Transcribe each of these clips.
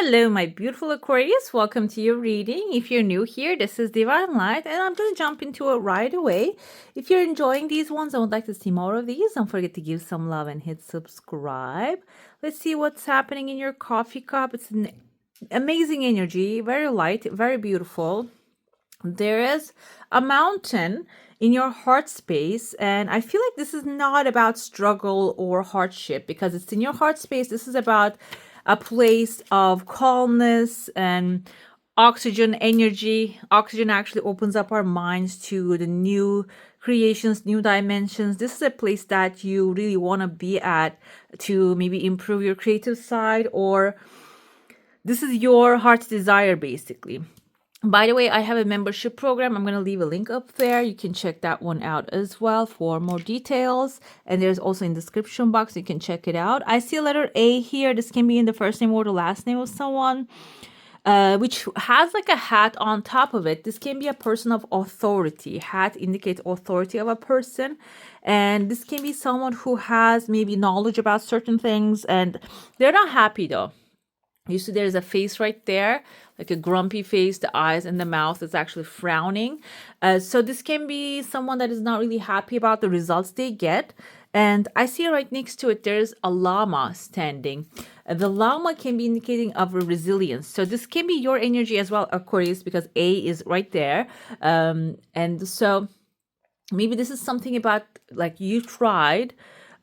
Hello, my beautiful Aquarius. Welcome to your reading. If you're new here, this is Divine Light, and I'm going to jump into it right away. If you're enjoying these ones and would like to see more of these, don't forget to give some love and hit subscribe. Let's see what's happening in your coffee cup. It's an amazing energy, very light, very beautiful. There is a mountain in your heart space, and I feel like this is not about struggle or hardship because it's in your heart space. This is about a place of calmness and oxygen energy. Oxygen actually opens up our minds to the new creations, new dimensions. This is a place that you really want to be at to maybe improve your creative side, or this is your heart's desire basically. By the way, I have a membership program. I'm going to leave a link up there. You can check that one out as well for more details. And there's also in the description box, you can check it out. I see a letter A here. This can be in the first name or the last name of someone, which has like a hat on top of it. This can be a person of authority. Hat indicates authority of a person. And this can be someone who has maybe knowledge about certain things and they're not happy though. You see there's a face right there, like a grumpy face, the eyes and the mouth is actually frowning. So this can be someone that is not really happy about the results they get. And I see right next to it, there's a llama standing. The llama can be indicating of a resilience. So this can be your energy as well, Aquarius, because A is right there. And so maybe this is something about like you tried.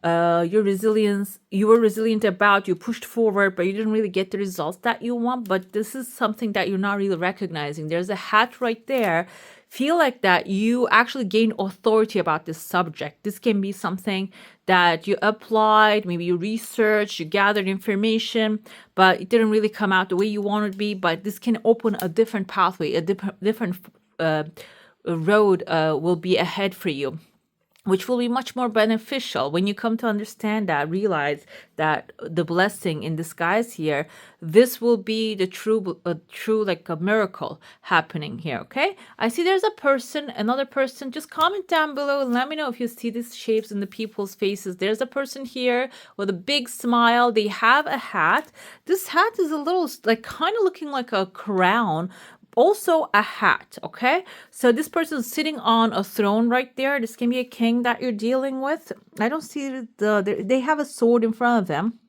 Your resilience, you were resilient about, you pushed forward, but you didn't really get the results that you want. But this is something that you're not really recognizing. There's a hat right there. Feel like that you actually gain authority about this subject. This can be something that you applied, maybe you researched, you gathered information, but it didn't really come out the way you wanted to be. But this can open a different pathway, a different road will be ahead for you, which will be much more beneficial. When you come to understand that, realize that the blessing in disguise here, this will be the true like a miracle happening here, okay? I see there's a person, another person. Just comment down below and let me know if you see these shapes in the people's faces. There's a person here with a big smile. They have a hat. This hat is a little like kind of looking like a crown, also a hat, okay? So this person is sitting on a throne right there. This can be a king that you're dealing with. I don't see they have a sword in front of them.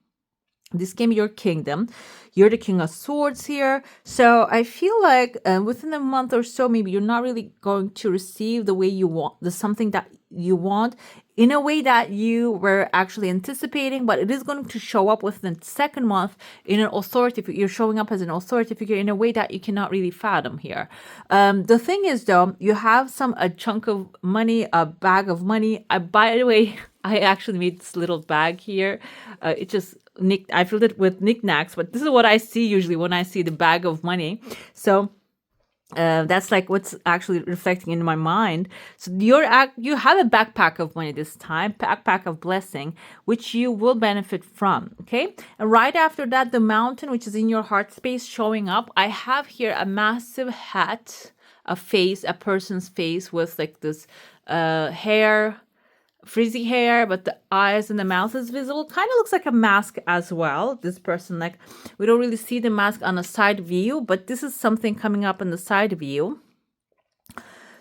This can be your kingdom. You're the king of swords here. So I feel like within a month or so, maybe you're not really going to receive the way you want, the something that you want in a way that you were actually anticipating, but it is going to show up within the second month in an authority. You're showing up as an authority figure in a way that you cannot really fathom here. The thing is though, you have a chunk of money, a bag of money. By the way, I actually made this little bag here. It just I filled it with knickknacks, but this is what I see usually when I see the bag of money. So that's like what's actually reflecting in my mind. So you have a backpack of money this time, backpack of blessing, which you will benefit from. Okay, and right after that, the mountain, which is in your heart space, showing up. I have here a massive hat, a person's face with like this hair, frizzy hair, but the eyes and the mouth is visible. Kind of looks like a mask as well. This person, like, we don't really see the mask on a side view, but this is something coming up in the side view.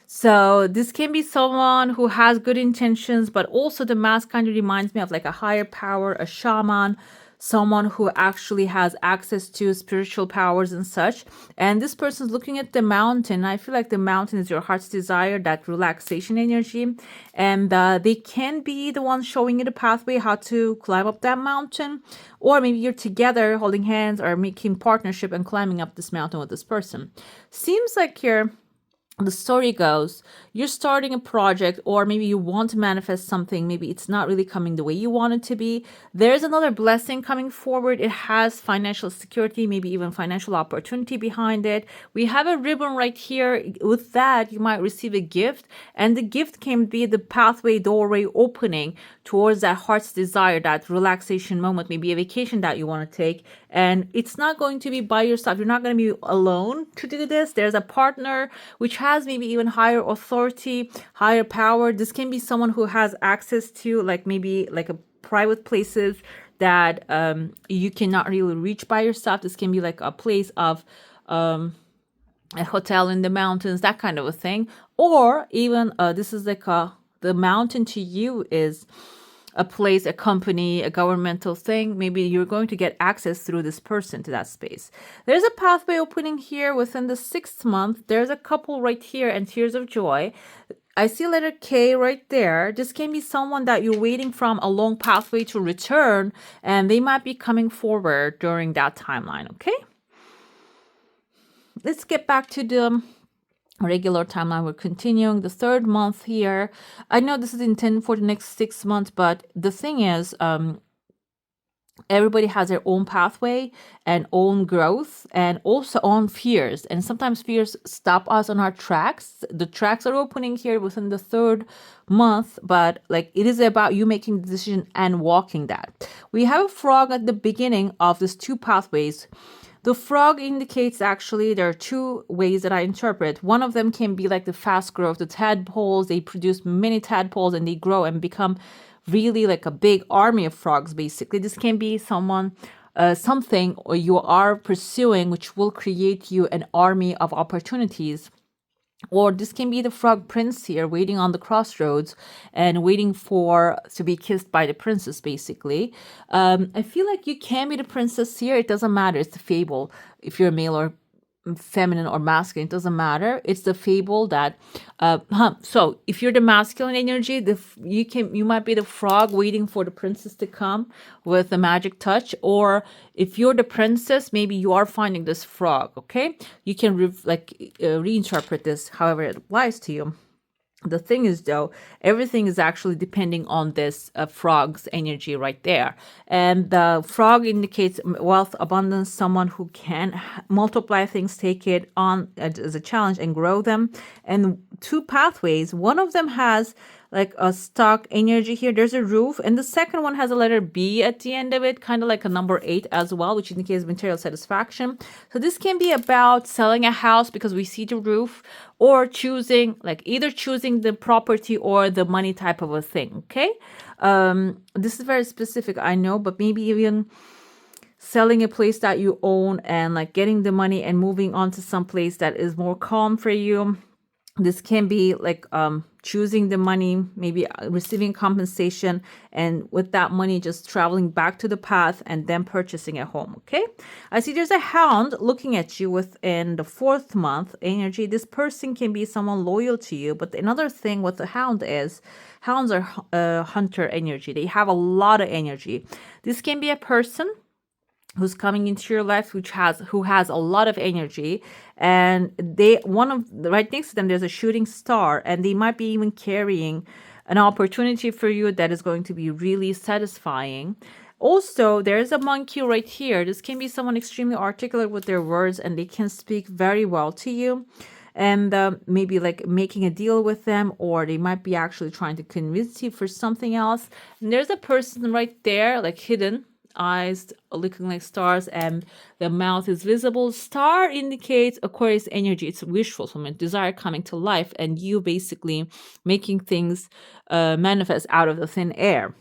So this can be someone who has good intentions, but also the mask kind of reminds me of like a higher power, a shaman, someone who actually has access to spiritual powers and such. And this person is looking at the mountain. I feel like the mountain is your heart's desire, that relaxation energy. And they can be the ones showing you the pathway, how to climb up that mountain. Or maybe you're together holding hands or making partnership and climbing up this mountain with this person. Seems like the story goes, you're starting a project, or maybe you want to manifest something. Maybe it's not really coming the way you want it to be. There's another blessing coming forward. It has financial security, maybe even financial opportunity behind it. We have a ribbon right here. With that, you might receive a gift, and the gift can be the pathway, doorway opening towards that heart's desire, that relaxation moment, maybe a vacation that you want to take. And it's not going to be by yourself. You're not going to be alone to do this. There's a partner which has maybe even higher authority, higher power. This can be someone who has access to like maybe like a private places that you cannot really reach by yourself. This can be like a place of a hotel in the mountains, that kind of a thing. Or even this is like the mountain to you is a place, a company, a governmental thing. Maybe you're going to get access through this person to that space. There's a pathway opening here within the 6th month. There's a couple right here and tears of joy. I see letter K right there. This can be someone that you're waiting from a long pathway to return, and they might be coming forward during that timeline, okay? Let's get back to the regular timeline. We're continuing the 3rd month here. I know this is intended for the next 6 months, but the thing is, everybody has their own pathway and own growth and also own fears. And sometimes fears stop us on our tracks. The tracks are opening here within the 3rd month, but like it is about you making the decision and walking that. We have a frog at the beginning of these 2 pathways. The frog indicates actually there are 2 ways that I interpret. One of them can be like the fast growth, the tadpoles. They produce many tadpoles and they grow and become really like a big army of frogs, basically. This can be someone, something or you are pursuing which will create you an army of opportunities. Or this can be the frog prince here waiting on the crossroads and waiting to be kissed by the princess, basically. I feel like you can be the princess here. It doesn't matter. It's the fable. If you're male or feminine or masculine, it doesn't matter. It's the fable that so if you're the masculine energy, you might be the frog waiting for the princess to come with a magic touch. Or if you're the princess, maybe you are finding this frog. Okay, you can reinterpret this however it applies to you. The thing is, though, everything is actually depending on this frog's energy right there. And the frog indicates wealth, abundance, someone who can multiply things, take it on as a challenge and grow them. And 2 pathways, one of them has like a stock energy here. There's a roof. And the second one has a letter B at the end of it, kind of like a number 8 as well, which indicates material satisfaction. So this can be about selling a house because we see the roof, or either choosing the property or the money type of a thing. Okay. This is very specific, I know, but maybe even selling a place that you own and like getting the money and moving on to some place that is more calm for you. This can be like choosing the money, maybe receiving compensation, and with that money just traveling back to the path and then purchasing a home. Okay, I see there's a hound looking at you within the 4th month energy. This person can be someone loyal to you, but another thing with the hound is hounds are hunter energy. They have a lot of energy. This can be a person who's coming into your life who has a lot of energy, and right next to them there's a shooting star, and they might be even carrying an opportunity for you that is going to be really satisfying. Also, there's a monkey right here. This can be someone extremely articulate with their words, and they can speak very well to you, and maybe like making a deal with them, or they might be actually trying to convince you for something else. And there's a person right there, like hidden, eyes looking like stars, and the mouth is visible. Star indicates Aquarius energy. It's wish fulfillment, desire coming to life, and you basically making things manifest out of the thin air.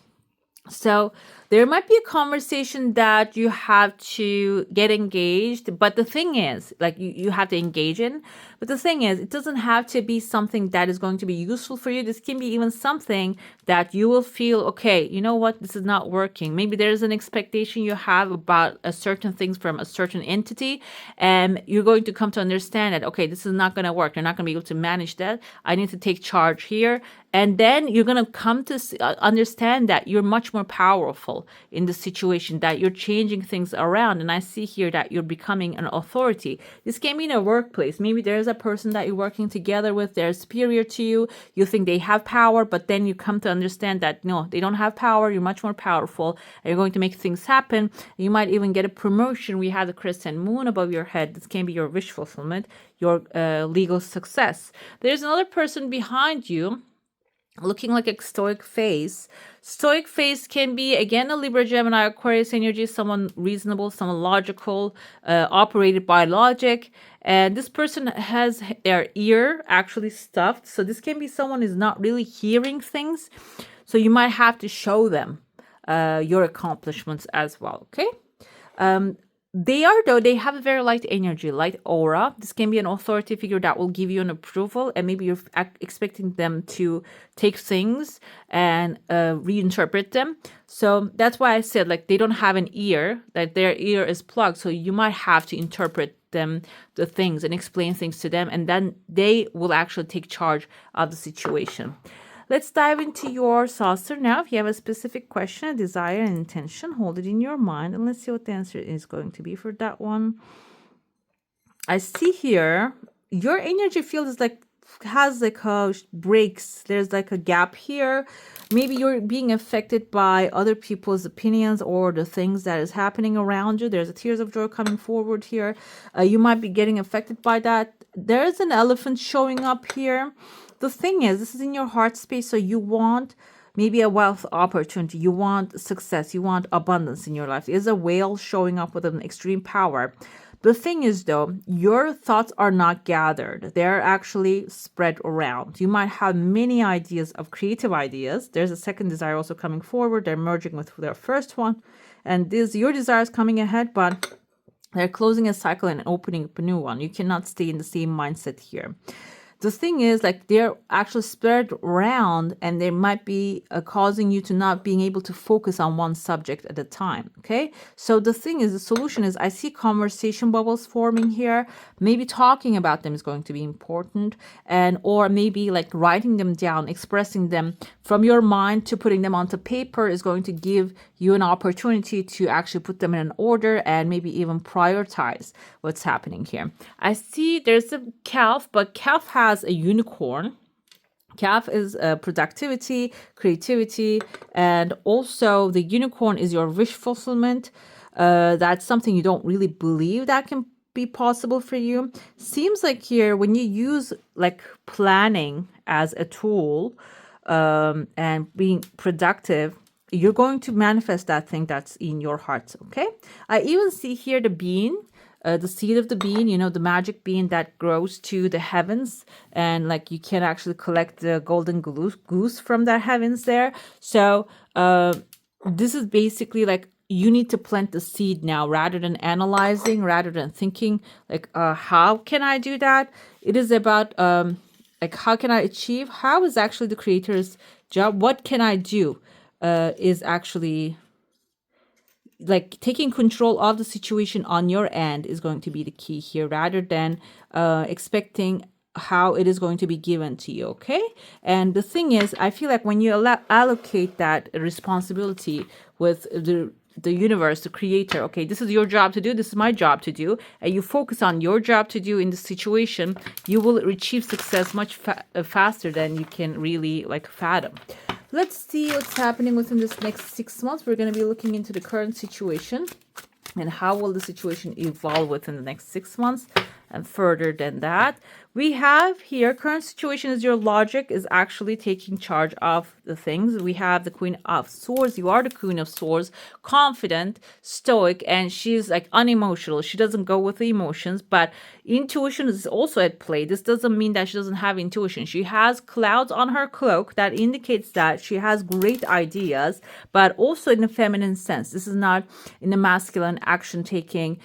So there might be a conversation that you have to get engaged, but the thing is, like you have to engage in, but the thing is, it doesn't have to be something that is going to be useful for you. This can be even something that you will feel, okay, you know what, this is not working. Maybe there's an expectation you have about a certain things from a certain entity, and you're going to come to understand that, okay, this is not going to work. You're not going to be able to manage that. I need to take charge here. And then you're going to come to understand that you're much more powerful in the situation, that you're changing things around. And I see here that you're becoming an authority. This can be in a workplace. Maybe there's a person that you're working together with. They're superior to you. You think they have power, but then you come to understand that no, they don't have power. You're much more powerful, and you're going to make things happen. You might even get a promotion. We have the crescent moon above your head. This can be your wish fulfillment, your legal success. There's another person behind you looking like a stoic face. Stoic face can be, again, a Libra, Gemini, Aquarius energy, someone reasonable, someone logical, operated by logic. And this person has their ear actually stuffed. So this can be someone who's not really hearing things. So you might have to show them your accomplishments as well. Okay. They have a very light energy, light aura. This can be an authority figure that will give you an approval, and maybe you're expecting them to take things and reinterpret them. So that's why I said, like, they don't have an ear, that their ear is plugged. So you might have to interpret the things and explain things to them, and then they will actually take charge of the situation. Let's dive into your saucer now. If you have a specific question, a desire, an intention, hold it in your mind, and let's see what the answer is going to be for that one. I see here your energy field is like has like a breaks. There's like a gap here. Maybe you're being affected by other people's opinions or the things that is happening around you. There's a tears of joy coming forward here. You might be getting affected by that. There's an elephant showing up here. The thing is, this is in your heart space, so you want maybe a wealth opportunity, you want success, you want abundance in your life. There's a whale showing up with an extreme power. The thing is, though, your thoughts are not gathered. They're actually spread around. You might have many ideas of creative ideas. There's a second desire also coming forward. They're merging with their first one. And your desire is coming ahead, but they're closing a cycle and opening up a new one. You cannot stay in the same mindset here. The thing is, like, they're actually spread around, and they might be causing you to not being able to focus on one subject at a time. Okay. So the thing is, the solution is, I see conversation bubbles forming here. Maybe talking about them is going to be important, or maybe like writing them down, expressing them from your mind to putting them onto paper is going to give you an opportunity to actually put them in an order and maybe even prioritize what's happening here. I see there's a calf, but calf has a unicorn. Calf is productivity, creativity, and also the unicorn is your wish fulfillment. That's something you don't really believe that can be possible for you. Seems like here, when you use like planning as a tool and being productive, you're going to manifest that thing that's in your heart. Okay. I even see here the bean. The seed of the bean, the magic bean that grows to the heavens, and like you can actually collect the golden goose from the heavens there. So this is basically like you need to plant the seed now, rather than analyzing, rather than thinking like how can I do that. It is about like how can I achieve, how is actually the creator's job, what can I do is actually like taking control of the situation on your end is going to be the key here, rather than expecting how it is going to be given to you. Okay. And the thing is, I feel like when you allocate that responsibility with the universe, the creator, okay, this is your job to do, this is my job to do, and you focus on your job to do in the situation, you will achieve success much faster than you can really like fathom. Let's see what's happening within this next 6 months. We're going to be looking into the current situation and how will the situation evolve within the next 6 months. And further than that, we have here current situation is your logic is actually taking charge of the things. We have the Queen of Swords. You are the Queen of Swords, confident, stoic, and she's like unemotional. She doesn't go with the emotions, but intuition is also at play. This doesn't mean that she doesn't have intuition. She has clouds on her cloak that indicates that she has great ideas, but also in a feminine sense. This is not in a masculine action taking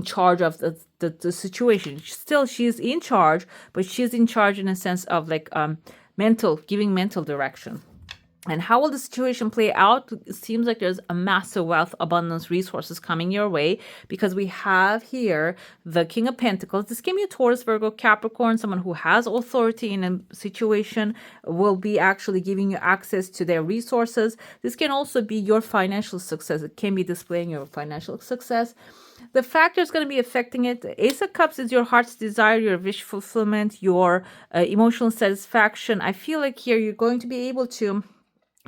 charge of the situation. Still, she's in charge, but she's in charge in a sense of like giving mental direction. And how will the situation play out? It seems like there's a massive wealth, abundance, resources coming your way, because we have here the King of Pentacles. This can be a Taurus, Virgo, Capricorn, someone who has authority in a situation will be actually giving you access to their resources. This can also be your financial success. It can be displaying your financial success. The factors going to be affecting it. The Ace of Cups is your heart's desire, your wish fulfillment, your emotional satisfaction. I feel like here you're going to be able to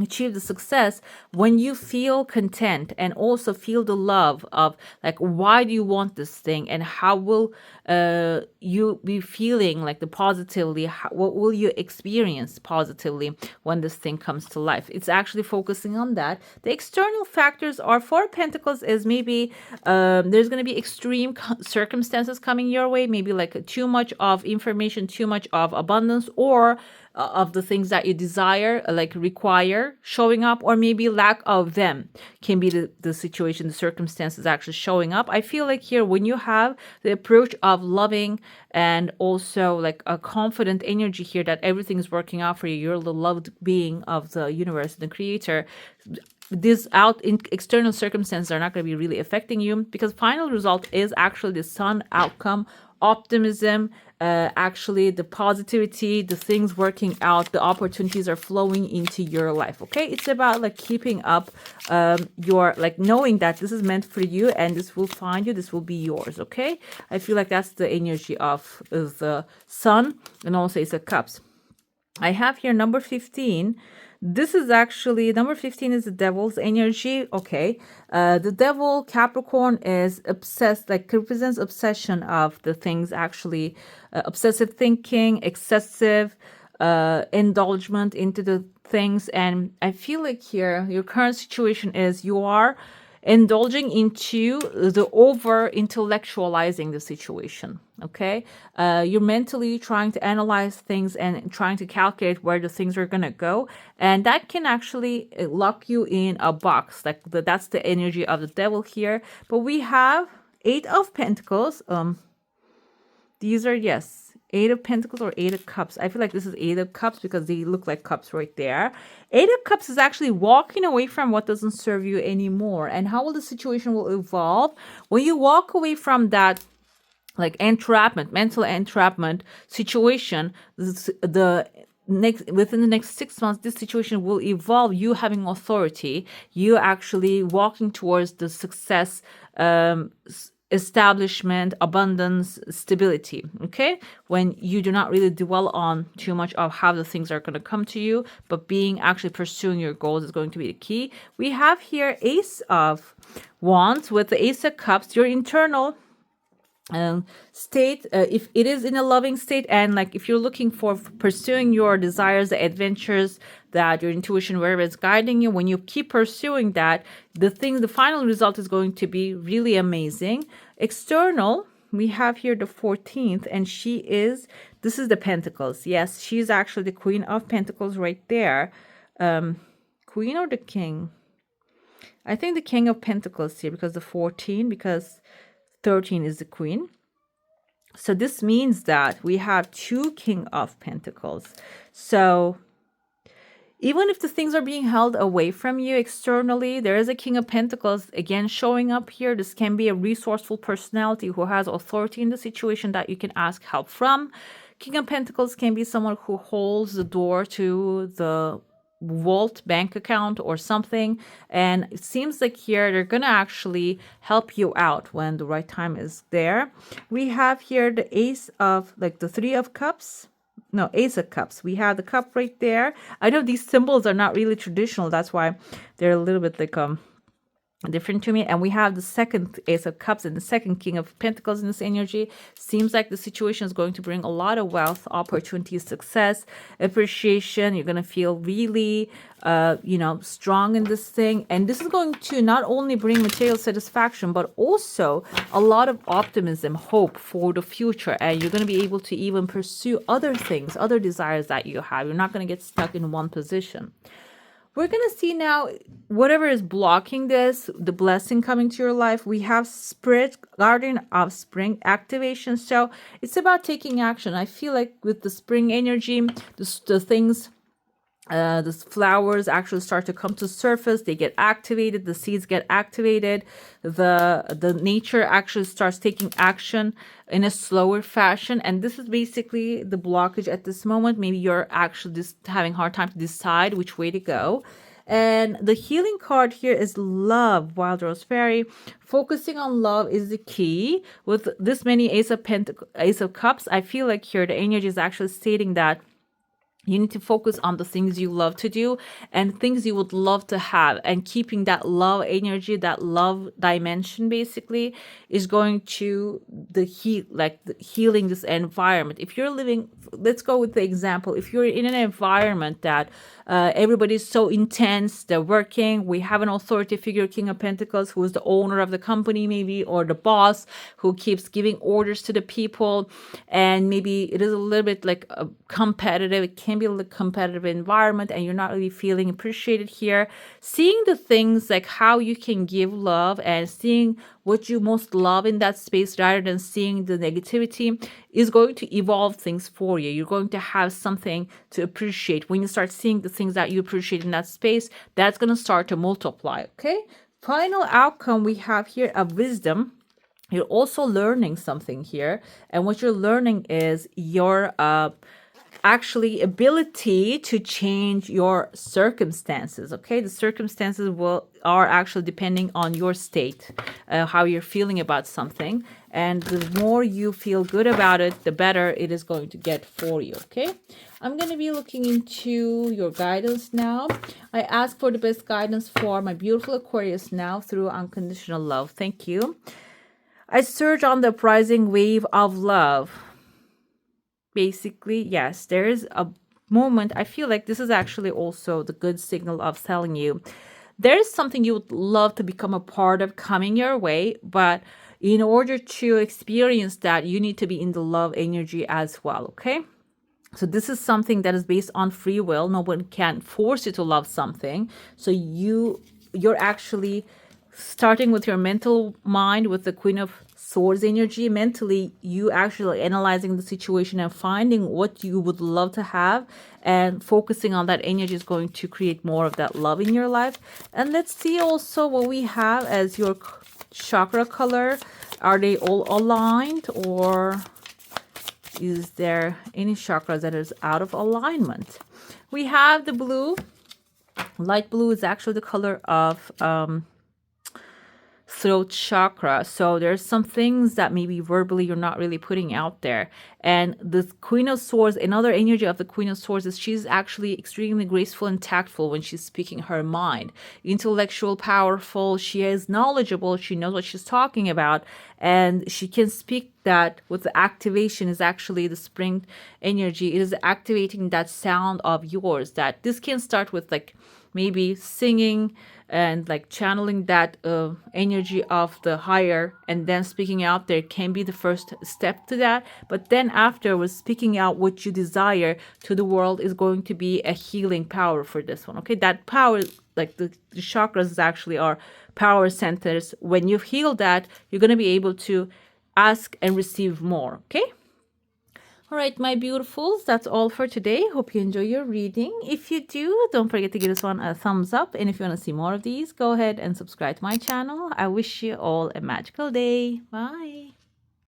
achieve the success when you feel content and also feel the love of like, why do you want this thing, and how will you be feeling like the positively, what will you experience positively when this thing comes to life. It's actually focusing on that. The external factors are for Pentacles is maybe there's going to be extreme circumstances coming your way, maybe like too much of information, too much of abundance, or of the things that you desire, like require showing up, or maybe lack of them can be the situation, the circumstances actually showing up. I feel like here, when you have the approach of loving and also like a confident energy here that everything is working out for you, you're the loved being of the universe, the creator, these out in external circumstances are not going to be really affecting you, because final result is actually the sun outcome, optimism, actually the positivity, the things working out, the opportunities are flowing into your life. Okay, it's about like keeping up your, like, knowing that this is meant for you and this will find you, this will be yours. Okay, I feel like that's the energy of the sun, and also it's a cups. I have here number 15. This is actually, number 15 is the devil's energy. Okay. The devil, Capricorn, is obsessed, like represents obsession of the things, actually, obsessive thinking, excessive indulgence into the things. And I feel like here, your current situation is you are indulging into the over intellectualizing the situation. Okay, you're mentally trying to analyze things and trying to calculate where the things are gonna go, and that can actually lock you in a box. Like that's the energy of the devil here. But we have Eight of Pentacles. These are, yes, Eight of Pentacles or Eight of Cups. I feel like this is Eight of Cups because they look like cups right there. Eight of Cups is actually walking away from what doesn't serve you anymore. And how will the situation will evolve when you walk away from that, like, entrapment, mental entrapment situation? Within the next 6 months, this situation will evolve. You having authority, you actually walking towards the success, establishment, abundance, stability. Okay, when you do not really dwell on too much of how the things are going to come to you, but being actually pursuing your goals is going to be the key. We have here Ace of Wands with the Ace of Cups. Your internal state, if it is in a loving state, and like if you're looking for pursuing your desires, the adventures that your intuition, wherever it's guiding you, when you keep pursuing that, the final result is going to be really amazing. External, we have here the 14th, and this is the Pentacles. Yes, she's actually the Queen of Pentacles right there. Queen or the King? I think the King of Pentacles here, because the 14, because 13 is the Queen. So this means that we have two King of Pentacles. So even if the things are being held away from you externally, there is a King of Pentacles again showing up here. This can be a resourceful personality who has authority in the situation that you can ask help from. King of Pentacles can be someone who holds the door to the vault bank account or something, and it seems like here they're gonna actually help you out when the right time is there. We have here the Ace of, like, the Three of Cups. No, Ace of Cups. We have the cup right there. I know these symbols are not really traditional, that's why they're a little bit like different to me. And we have the second Ace of Cups and the second King of Pentacles in this energy. Seems like the situation is going to bring a lot of wealth, opportunities, success, appreciation. You're going to feel really strong in this thing, and this is going to not only bring material satisfaction but also a lot of optimism, hope for the future, and you're going to be able to even pursue other things, other desires that you have. You're not going to get stuck in one position. We're going to see now whatever is blocking this, the blessing coming to your life. We have Spirit, Guardian of Spring activation. So it's about taking action. I feel like with the spring energy, the things, the flowers actually start to come to surface. They get activated. The seeds get activated. The nature actually starts taking action in a slower fashion. And this is basically the blockage at this moment. Maybe you're actually just having a hard time to decide which way to go. And the healing card here is Love, Wild Rose Fairy. Focusing on love is the key. With this many Ace of Cups, I feel like here the energy is actually stating that you need to focus on the things you love to do and things you would love to have, and keeping that love energy, that love dimension basically is going to healing this environment. If you're living, let's go with the example. If you're in an environment that everybody's so intense, they're working, we have an authority figure, King of Pentacles, who is the owner of the company maybe, or the boss who keeps giving orders to the people, and maybe it is a little bit like a competitive, it can can be a competitive environment and you're not really feeling appreciated here. Seeing the things like how you can give love and seeing what you most love in that space rather than seeing the negativity is going to evolve things for you. You're going to have something to appreciate. When you start seeing the things that you appreciate in that space, that's going to start to multiply, okay? Final outcome we have here of wisdom. You're also learning something here. And what you're learning is your actually ability to change your circumstances. Okay, the circumstances are actually depending on your state, how you're feeling about something, and the more you feel good about it, the better it is going to get for you. Okay, I'm going to be looking into your guidance now. I ask for the best guidance for my beautiful Aquarius now through unconditional love. Thank you. I surge on the uprising wave of love. Basically, yes, there is a moment. I feel like this is actually also the good signal of telling you there is something you would love to become a part of coming your way, but in order to experience that, you need to be in the love energy as well, okay? So this is something that is based on free will. No one can force you to love something. So you're actually starting with your mental mind with the Queen of Swords energy. Mentally, you actually analyzing the situation and finding what you would love to have and focusing on that energy is going to create more of that love in your life. And let's see also what we have as your chakra color. Are they all aligned, or is there any chakras that is out of alignment? We have the blue. Light blue is actually the color of throat chakra. So there's some things that maybe verbally you're not really putting out there. And the Queen of Swords, another energy of the Queen of Swords is she's actually extremely graceful and tactful when she's speaking her mind. Intellectual, powerful, she is knowledgeable, she knows what she's talking about, and she can speak that with the activation is actually the spring energy. It is activating that sound of yours. That this can start with like maybe singing and like channeling that energy of the higher, and then speaking out there can be the first step to that. But then afterwards, speaking out what you desire to the world is going to be a healing power for this one. Okay, that power, like the chakras is actually our power centers. When you've healed that, you're going to be able to ask and receive more. Okay. All right, my beautifuls, that's all for today. Hope you enjoy your reading. If you do, don't forget to give this one a thumbs up. And if you want to see more of these, go ahead and subscribe to my channel. I wish you all a magical day. Bye.